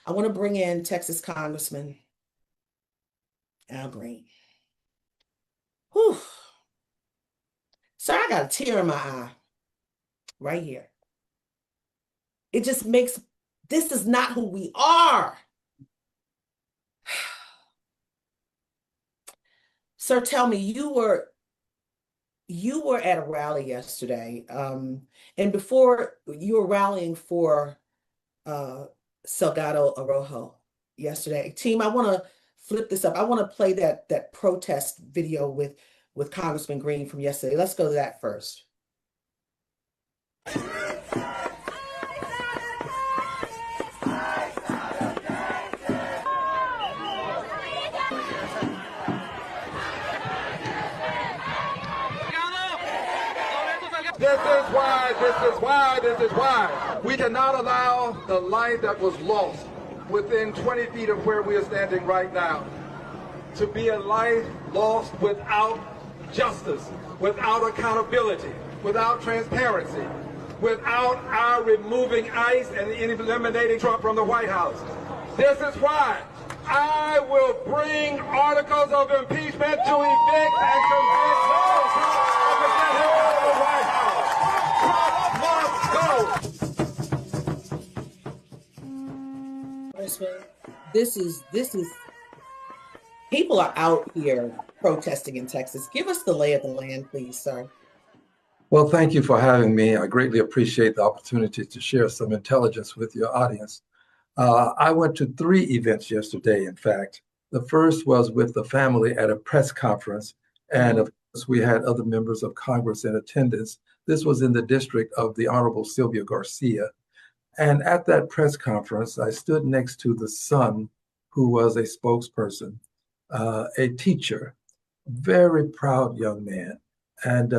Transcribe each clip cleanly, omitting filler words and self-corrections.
I want to bring in Texas Congressman Al Green. Whew. Sir, I got a tear in my eye right here. It just makes, this is not who we are. Sir, tell me, you were at a rally yesterday, and before you were rallying for Salgado Araujo yesterday. Team, I want to flip this up. I want to play that protest video with Congressman Green from yesterday. Let's go to that first. This is why we cannot allow the life that was lost within 20 feet of where we are standing right now to be a life lost without justice, without accountability, without transparency, without our removing ICE and eliminating Trump from the White House. This is why I will bring articles of impeachment to evict and convict those who represent him out of the White House. Trump must go. This is people are out here protesting in Texas. Give us the lay of the land, please, sir. Well, thank you for having me. I greatly appreciate the opportunity to share some intelligence with your audience. I went to 3 events yesterday, in fact. The first was with the family at a press conference, and of course we had other members of Congress in attendance. This was in the district of the Honorable Sylvia Garcia. And at that press conference, I stood next to the son, who was a spokesperson, a teacher, very proud young man. And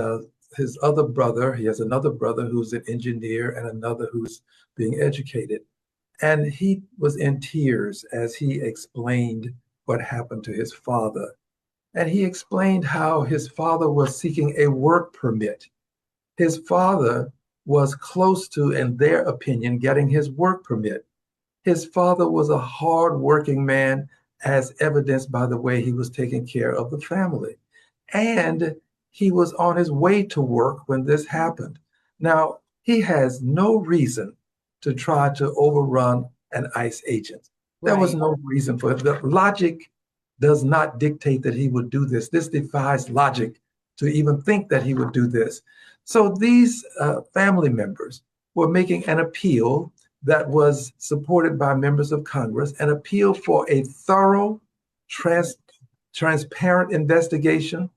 his other brother, he has another brother who's an engineer and another who's being educated. And he was in tears as he explained what happened to his father. And he explained how his father was seeking a work permit. His father was close to, in their opinion, getting his work permit. His father was a hardworking man, as evidenced by the way he was taking care of the family. And he was on his way to work when this happened. Now, he has no reason to try to overrun an ICE agent. There was no reason for it. The logic does not dictate that he would do this. This defies logic to even think that he would do this. So these family members were making an appeal that was supported by members of Congress, an appeal for a thorough, transparent investigation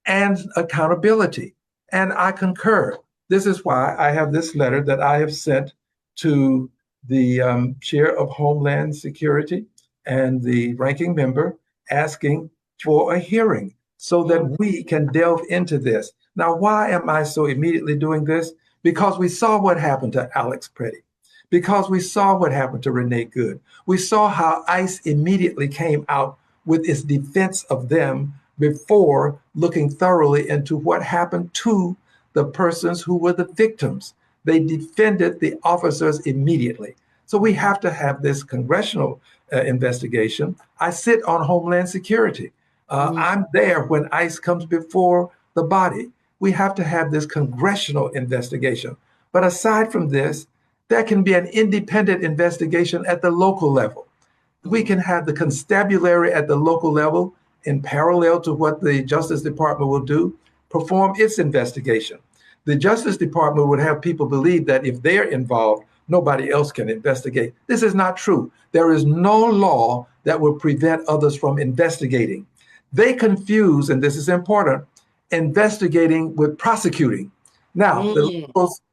and accountability. And I concur. This is why I have this letter that I have sent to the chair of Homeland Security and the ranking member asking for a hearing so that we can delve into this. Now, why am I so immediately doing this? Because we saw what happened to Alex Preddy. Because we saw what happened to Renee Good. We saw how ICE immediately came out with its defense of them before looking thoroughly into what happened to the persons who were the victims. They defended the officers immediately. So we have to have this congressional investigation. I sit on Homeland Security. I'm there when ICE comes before the body. We have to have this congressional investigation. But aside from this, there can be an independent investigation at the local level. We can have the constabulary at the local level in parallel to what the Justice Department will do, perform its investigation. The Justice Department would have people believe that if they're involved, nobody else can investigate. This is not true. There is no law that will prevent others from investigating. They confuse, and this is important, investigating with prosecuting. Now, the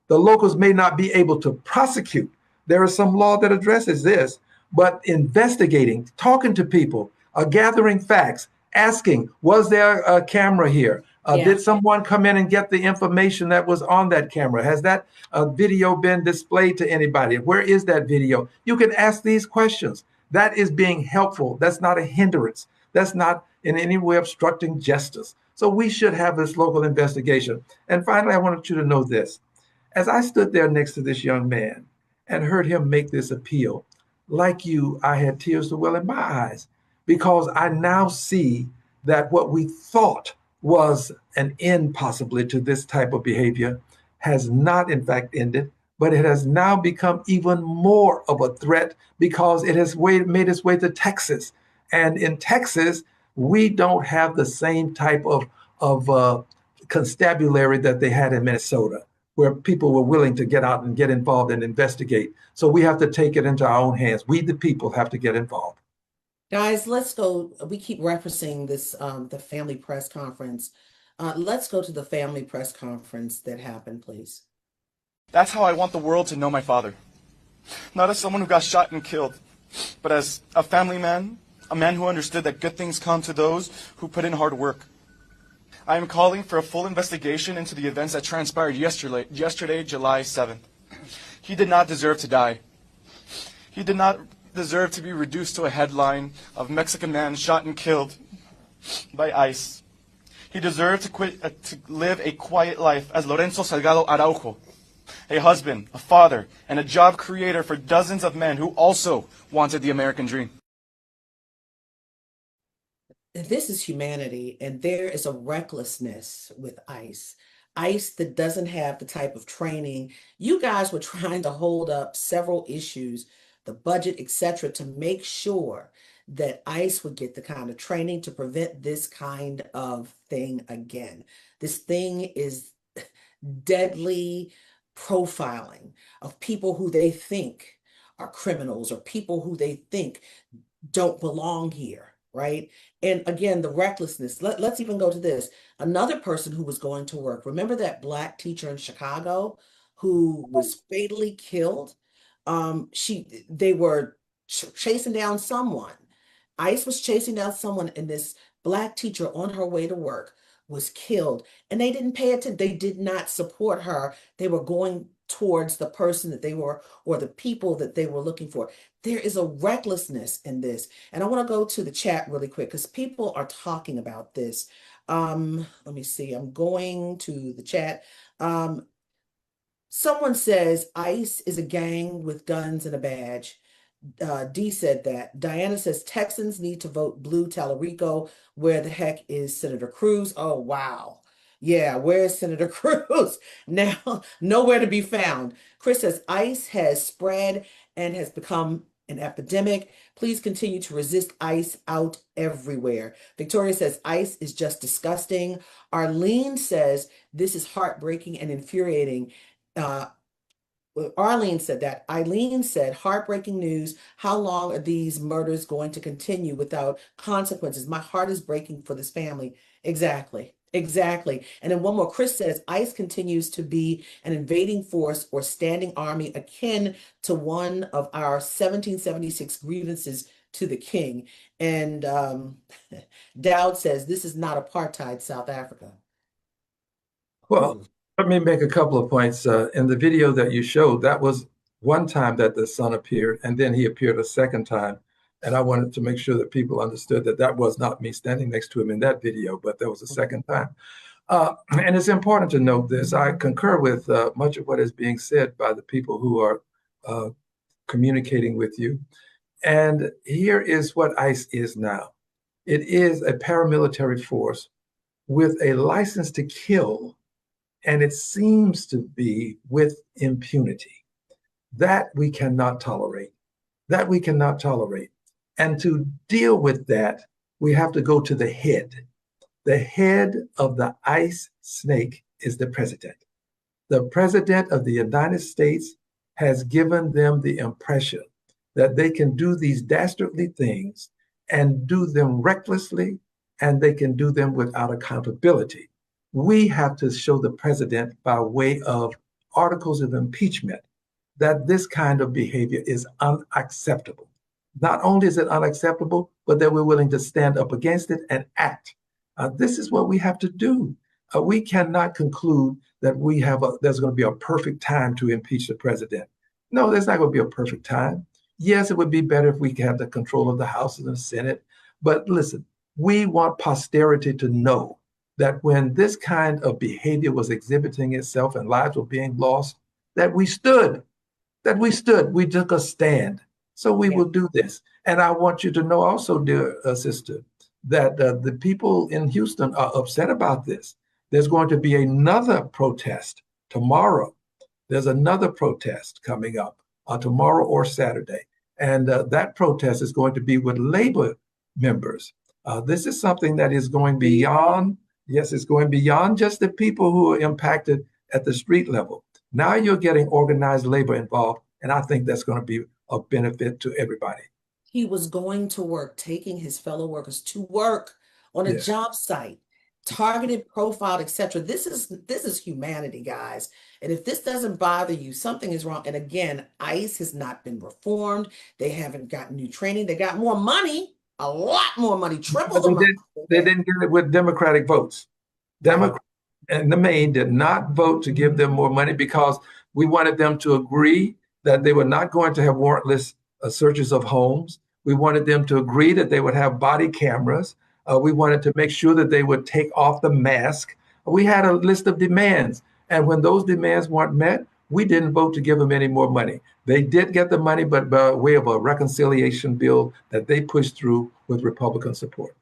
locals may not be able to prosecute. There is some law that addresses this, but investigating, talking to people, gathering facts, asking, was there a camera here? Did someone come in and get the information that was on that camera? Has that video been displayed to anybody? Where is that video? You can ask these questions. That is being helpful. That's not a hindrance. That's not in any way obstructing justice. So we should have this local investigation. And finally, I wanted you to know this. As I stood there next to this young man and heard him make this appeal, like you, I had tears to well in my eyes because I now see that what we thought was an end possibly to this type of behavior has not in fact ended, but it has now become even more of a threat because it has made its way to Texas. And in Texas, we don't have the same type of constabulary that they had in Minnesota, where people were willing to get out and get involved and investigate. So we have to take it into our own hands. We, the people, have to get involved. Guys, let's go. We keep referencing this, the family press conference. Let's go to the family press conference that happened, please. That's how I want the world to know my father. Not as someone who got shot and killed, but as a family man, a man who understood that good things come to those who put in hard work. I am calling for a full investigation into the events that transpired yesterday, July 7th. He did not deserve to die. He did not deserve to be reduced to a headline of Mexican man shot and killed by ICE. He deserved to live a quiet life as Lorenzo Salgado Araujo, a husband, a father, and a job creator for dozens of men who also wanted the American dream. This is humanity, and there is a recklessness with ICE. ICE that doesn't have the type of training. You guys were trying to hold up several issues, the budget, etc., to make sure that ICE would get the kind of training to prevent this kind of thing again. This thing is deadly profiling of people who they think are criminals or people who they think don't belong here, right? And again, the recklessness. Let's even go to this. Another person who was going to work. Remember that Black teacher in Chicago who was fatally killed? They were chasing down someone. ICE was chasing down someone, and this Black teacher on her way to work was killed. And they didn't pay attention. They did not support her. They were going towards the person that they were, or the people that they were looking for. There is a recklessness in this. And I want to go to the chat really quick because people are talking about this. Let me see. I'm going to the chat. Someone says ICE is a gang with guns and a badge. D said that. Diana says Texans need to vote blue. Tallarico, where the heck is Senator Cruz? Oh, wow. Yeah, where's Senator Cruz? Now, nowhere to be found. Chris says ICE has spread and has become an epidemic. Please continue to resist ICE out everywhere. Victoria says ICE is just disgusting. Arlene says this is heartbreaking and infuriating. Arlene said that. Eileen said, heartbreaking news. How long are these murders going to continue without consequences? My heart is breaking for this family. Exactly. Exactly. And then one more, Chris says, ICE continues to be an invading force or standing army akin to one of our 1776 grievances to the king. And Dowd says, this is not apartheid South Africa. Well, let me make a couple of points. In the video that you showed, that was one time that the son appeared, and then he appeared a second time. And I wanted to make sure that people understood that that was not me standing next to him in that video, but that was a second time. And it's important to note this. I concur with much of what is being said by the people who are communicating with you. And here is what ICE is now. It is a paramilitary force with a license to kill, and it seems to be with impunity. That we cannot tolerate. That we cannot tolerate. And to deal with that, we have to go to the head. The head of the ICE snake is the president. The president of the United States has given them the impression that they can do these dastardly things and do them recklessly, and they can do them without accountability. We have to show the president by way of articles of impeachment that this kind of behavior is unacceptable. Not only is it unacceptable, but that we're willing to stand up against it and act. This is what we have to do. We cannot conclude that there's going to be a perfect time to impeach the president. No, there's not going to be a perfect time. Yes, it would be better if we had the control of the House and the Senate. But listen, we want posterity to know that when this kind of behavior was exhibiting itself and lives were being lost, that we stood, we took a stand. So we will do this. And I want you to know also, dear sister, that the people in Houston are upset about this. There's going to be another protest tomorrow. There's another protest coming up tomorrow or Saturday. And that protest is going to be with labor members. This is something that is going beyond, yes, it's going beyond just the people who are impacted at the street level. Now you're getting organized labor involved, and I think that's going to be of benefit to everybody. He was going to work, taking his fellow workers to work on a job site, targeted, profiled, etc. This is humanity, guys. And if this doesn't bother you, something is wrong. And again, ICE has not been reformed. They haven't gotten new training. They got more money, a lot more money, triple the money. They didn't get it with Democratic votes. Democrats in the main did not vote to give them more money because we wanted them to agree that they were not going to have warrantless searches of homes. We wanted them to agree that they would have body cameras. We wanted to make sure that they would take off the mask. We had a list of demands. And when those demands weren't met, we didn't vote to give them any more money. They did get the money, but by way of a reconciliation bill that they pushed through with Republican support.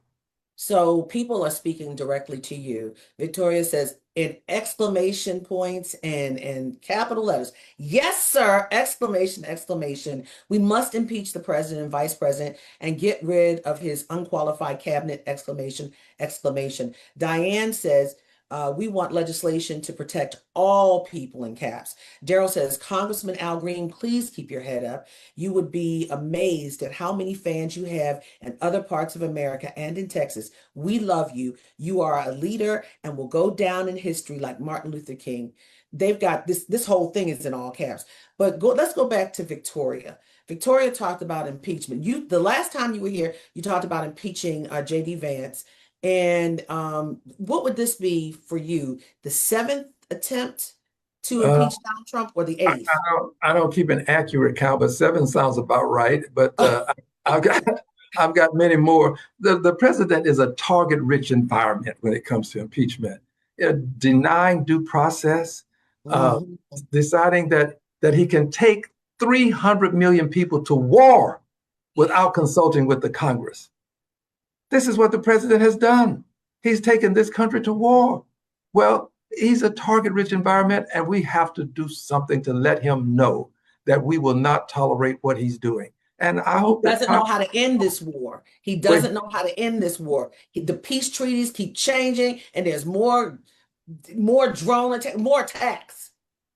So people are speaking directly to you. Victoria says in exclamation points and capital letters. Yes, sir, exclamation, exclamation. We must impeach the president and vice president and get rid of his unqualified cabinet, exclamation, exclamation. Diane says, we want legislation to protect all people in caps. Daryl says, Congressman Al Green, please keep your head up. You would be amazed at how many fans you have in other parts of America and in Texas. We love you. You are a leader and will go down in history like Martin Luther King. They've got this whole thing is in all caps. But let's go back to Victoria. Victoria talked about impeachment. The last time you were here, you talked about impeaching J.D. Vance. And what would this be for you? The 7th attempt to impeach Donald Trump or the 8th? I don't keep an accurate count, but 7 sounds about right. But I've got many more. The president is a target-rich environment when it comes to impeachment. Denying due process, deciding that he can take 300 million people to war without consulting with the Congress. This is what the president has done. He's taken this country to war. Well, he's a target-rich environment, and we have to do something to let him know that we will not tolerate what he's doing. And I hope he doesn't know how to end this war. He doesn't know how to end this war. The peace treaties keep changing, and there's more drone attacks, more attacks.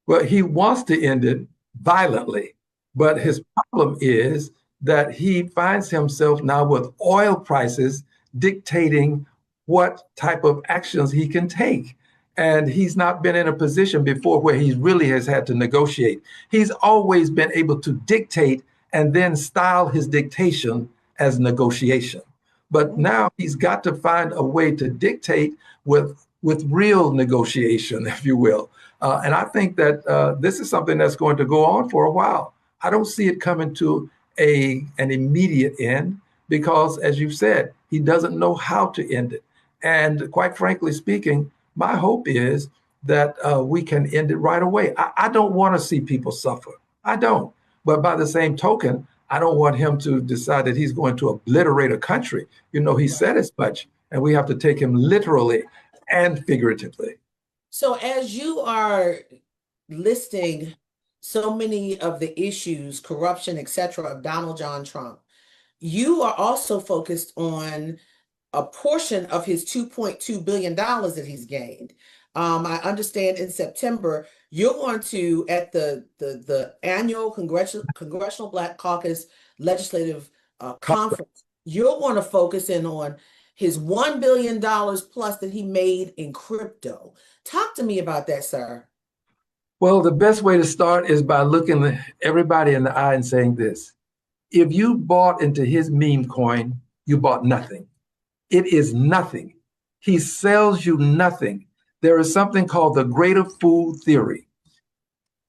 Well, he wants to end it violently, but his problem is that he finds himself now with oil prices dictating what type of actions he can take. And he's not been in a position before where he really has had to negotiate. He's always been able to dictate and then style his dictation as negotiation. But now he's got to find a way to dictate with real negotiation, if you will. And I think that this is something that's going to go on for a while. I don't see it coming to an immediate end because, as you've said, he doesn't know how to end it. And quite frankly speaking, my hope is that we can end it right away. I don't want to see people suffer. I don't. But by the same token, I don't want him to decide that he's going to obliterate a country. You know, he said as much, and we have to take him literally and figuratively. So as you are listing so many of the issues, corruption, et cetera, of Donald John Trump, you are also focused on a portion of his $2.2 billion that he's gained. I understand in September, you're going to, at the annual Congressional Black Caucus Legislative Conference, you're going to focus in on his $1 billion plus that he made in crypto. Talk to me about that, sir. Well, the best way to start is by looking everybody in the eye and saying this. If you bought into his meme coin, you bought nothing. It is nothing. He sells you nothing. There is something called the greater fool theory.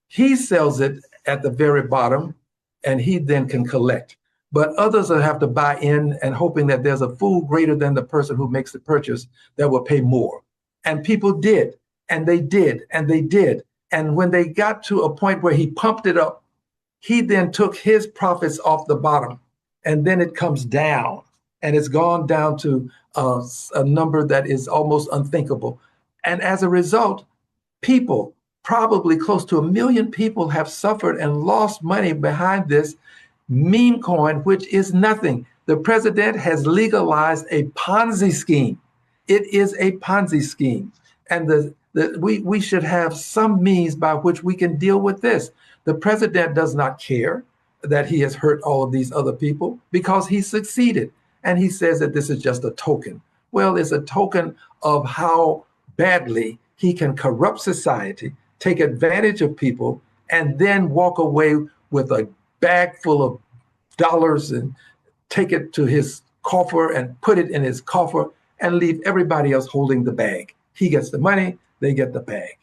He sells it at the very bottom, and he then can collect. But others will have to buy in and hoping that there's a fool greater than the person who makes the purchase that will pay more. And people did, and they did, and they did. And when they got to a point where he pumped it up he then took his profits off the bottom, and then it comes down, and it's gone down to a number that is almost unthinkable. And as a result, people, probably close to 1 million people, have suffered and lost money behind this meme coin, which is nothing. The president has legalized a Ponzi scheme. It is a Ponzi scheme. And we should have some means by which we can deal with this. The president does not care that he has hurt all of these other people because he succeeded. And he says that this is just a token. Well, it's a token of how badly he can corrupt society, take advantage of people, and then walk away with a bag full of dollars and take it to his coffer and put it in his coffer and leave everybody else holding the bag. He gets the money, they get the bag.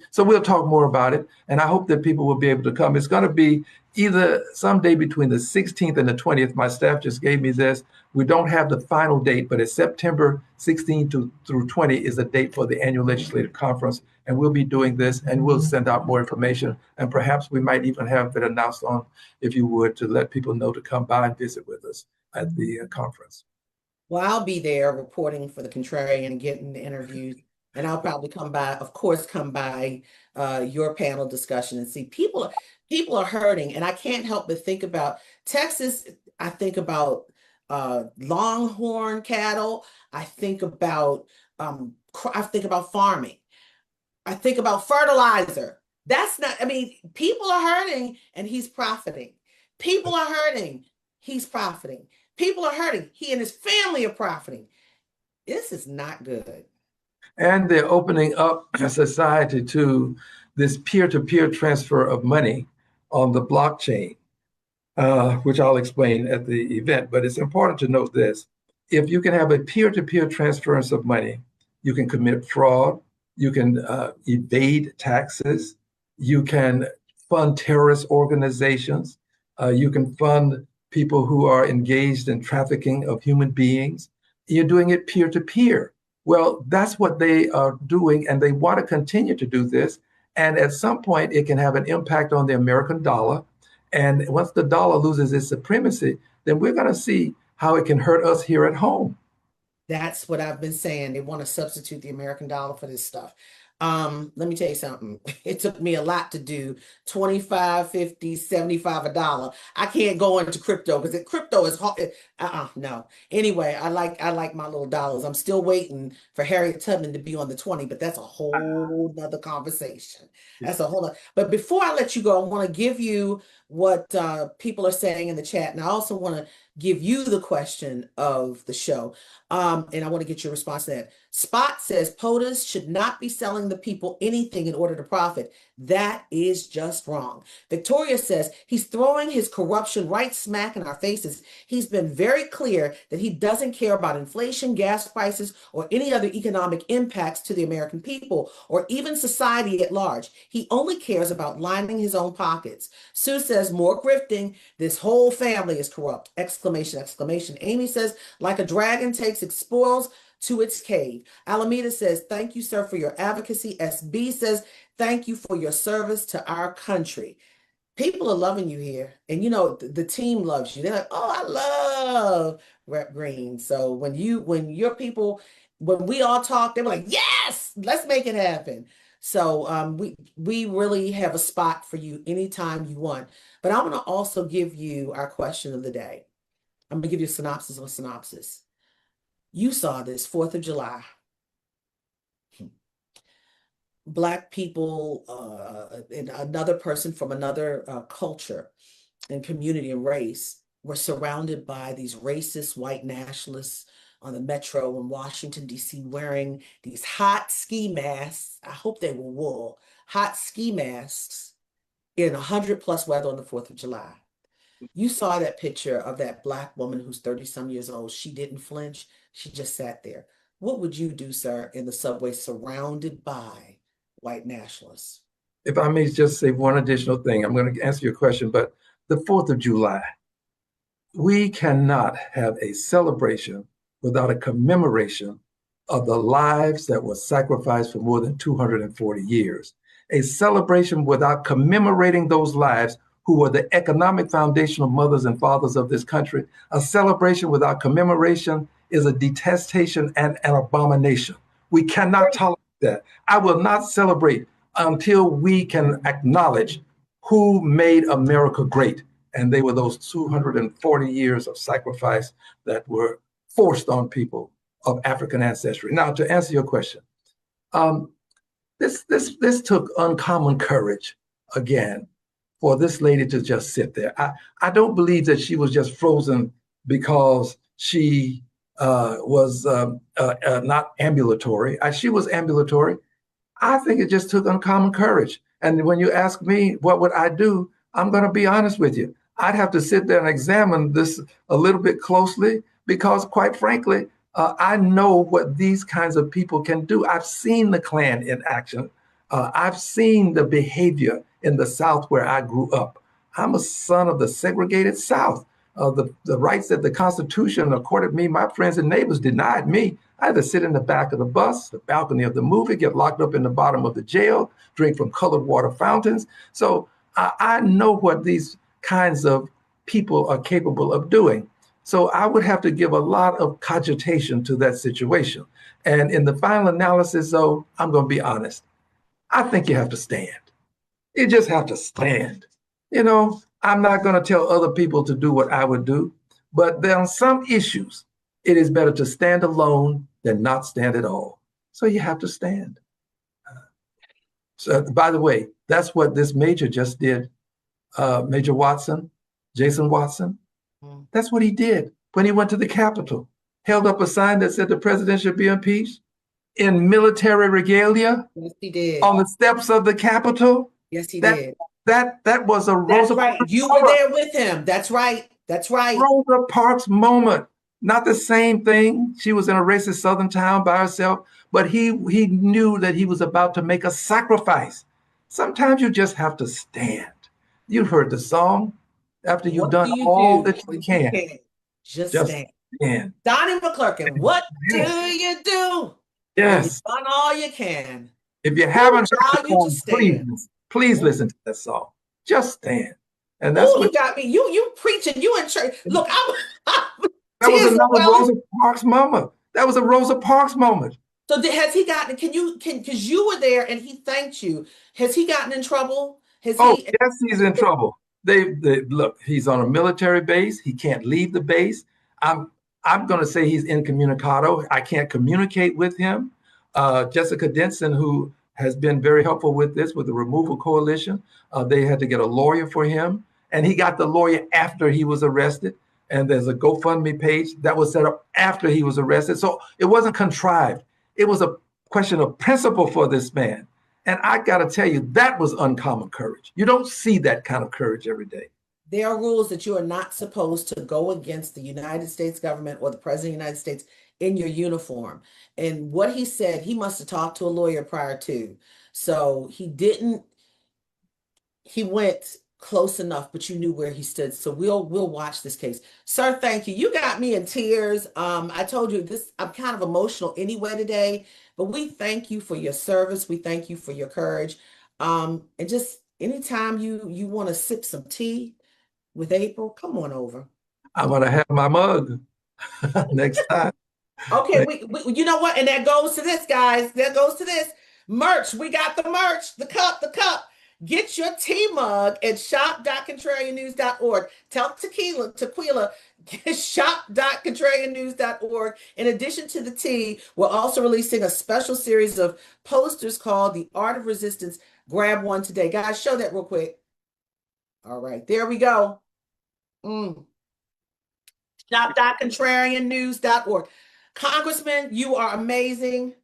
So we'll talk more about it, and I hope that people will be able to come. It's going to be either someday between the 16th and the 20th. My staff just gave me this. We don't have the final date, but it's September 16th through 20 is the date for the annual legislative conference, and we'll be doing this, and we'll send out more information, and perhaps we might even have it announced on, if you would, to let people know to come by and visit with us at the conference. Well, I'll be there reporting for the Contrarian and getting the interviews. And I'll probably come by your panel discussion and see people are hurting. And I can't help but think about Texas. I think about longhorn cattle. I think about farming. I think about fertilizer. People are hurting and he's profiting. People are hurting, he's profiting. People are hurting, he and his family are profiting. This is not good. And they're opening up society to this peer-to-peer transfer of money on the blockchain, which I'll explain at the event. But it's important to note this. If you can have a peer-to-peer transference of money, you can commit fraud, you can evade taxes, you can fund terrorist organizations, you can fund people who are engaged in trafficking of human beings. You're doing it peer-to-peer. Well, that's what they are doing, and they want to continue to do this. And at some point, it can have an impact on the American dollar. And once the dollar loses its supremacy, then we're going to see how it can hurt us here at home. That's what I've been saying. They want to substitute the American dollar for this stuff. Let me tell you something. It took me a lot to do 25, 50, 75, $1. I can't go into crypto because crypto is hard. No. Anyway, I like my little dollars. I'm still waiting for Harriet Tubman to be on the 20, but that's a whole nother conversation. That's a whole lot. But before I let you go, I want to give you what people are saying in the chat. And I also want to give you the question of the show. And I want to get your response to that. Spot says POTUS should not be selling the people anything in order to profit. That is just wrong. Victoria says he's throwing his corruption right smack in our faces. He's been very clear that he doesn't care about inflation, gas prices, or any other economic impacts to the American people or even society at large. He only cares about lining his own pockets. Sue says more grifting. This whole family is corrupt. Exclamation, exclamation. Amy says, like a dragon takes its spoils to its cave. Alameda says, thank you, sir, for your advocacy. SB says, thank you for your service to our country. People are loving you here. And the team loves you. They're like, oh, I love Rep Green. So when we all talk, they were like, yes, let's make it happen. So we really have a spot for you anytime you want. But I'm going to also give you our question of the day. I'm going to give you a synopsis of a synopsis. You saw this 4th of July. Black people and another person from another culture and community and race were surrounded by these racist white nationalists on the metro in Washington, D.C., wearing these hot ski masks. I hope they were wool, hot ski masks in 100+ weather on the 4th of July. You saw that picture of that Black woman who's 30-some years old. She didn't flinch. She just sat there. What would you do, sir, in the subway surrounded by white nationalists? If I may just say one additional thing, I'm going to answer your question, but the 4th of July, we cannot have a celebration without a commemoration of the lives that were sacrificed for more than 240 years. A celebration without commemorating those lives who were the economic foundational mothers and fathers of this country. A celebration without commemoration is a detestation and an abomination. We cannot tolerate that. I will not celebrate until we can acknowledge who made America great. And they were those 240 years of sacrifice that were forced on people of African ancestry. Now, to answer your question, this took uncommon courage again for this lady to just sit there. I don't believe that she was just frozen because she was not ambulatory. She was ambulatory. I think it just took uncommon courage. And when you ask me, what would I do? I'm going to be honest with you. I'd have to sit there and examine this a little bit closely because, quite frankly, I know what these kinds of people can do. I've seen the Klan in action. I've seen the behavior in the South where I grew up. I'm a son of the segregated South. The rights that the Constitution accorded me, my friends and neighbors denied me. I had to sit in the back of the bus, the balcony of the movie, get locked up in the bottom of the jail, drink from colored water fountains. So I know what these kinds of people are capable of doing. So I would have to give a lot of cogitation to that situation. And in the final analysis, though, I'm going to be honest. I think you have to stand. You just have to stand. You know, I'm not going to tell other people to do what I would do, but there are some issues. It is better to stand alone than not stand at all. So you have to stand. So, by the way, that's what this major just did. Major Watson, Jason Watson. That's what he did when he went to the Capitol, held up a sign that said the president should be impeached in military regalia. Yes, he did. On the steps of the Capitol. Yes, he did. That was a Rosa Parks. Right. You were there with him. That's right. That's right. Rosa Parks moment. Not the same thing. She was in a racist Southern town by herself, but he knew that he was about to make a sacrifice. Sometimes you just have to stand. You've heard the song. After you've done all that you can, just stand. Donnie McClurkin, what do you do? Yes. You've done all you can. If you haven't heard the song, please listen to that song. Just stand. And that's what you got me. You preaching, you in church. Look, that was another Rosa Parks moment. That was a Rosa Parks moment. So has he gotten, because you were there and he thanked you. Has he gotten in trouble? Yes, he's in trouble. They look, he's on a military base. He can't leave the base. I'm going to say he's incommunicado. I can't communicate with him. Jessica Denson, who has been very helpful with this, with the Removal Coalition, they had to get a lawyer for him. And he got the lawyer after he was arrested. And there's a GoFundMe page that was set up after he was arrested. So it wasn't contrived. It was a question of principle for this man. And I got to tell you, that was uncommon courage. You don't see that kind of courage every day. There are rules that you are not supposed to go against the United States government or the president of the United States in your uniform. And what he said, he must have talked to a lawyer prior to. So he didn't, he went close enough, but you knew where he stood. So we'll watch this case. Sir, thank you. You got me in tears. I told you this, I'm kind of emotional anyway today, but we thank you for your service. We thank you for your courage. And just anytime you want to sip some tea with April, come on over. I'm going to have my mug next time. Okay, we you know what? And that goes to this, guys. That goes to this. Merch. We got the merch, the cup. Get your tea mug at shop.contrariannews.org. Tell Tequila, shop.contrariannews.org. In addition to the tea, we're also releasing a special series of posters called The Art of Resistance. Grab one today. Guys, show that real quick. All right, there we go. Shop.contrariannews.org. Congressman, you are amazing.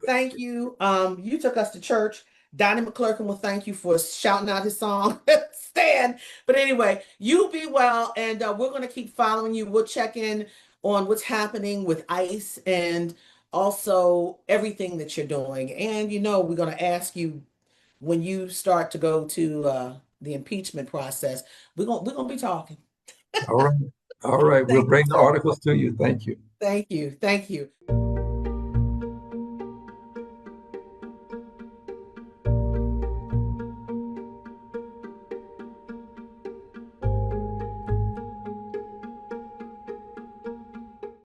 Thank you. You took us to church. Donnie McClurkin will thank you for shouting out his song, Stand. But anyway, you be well, and we're going to keep following you. We'll check in on what's happening with ICE and also everything that you're doing. And, we're going to ask you when you start to go to the impeachment process, we're going to be talking. All right. We'll bring the articles to you. Thank you. Thank you.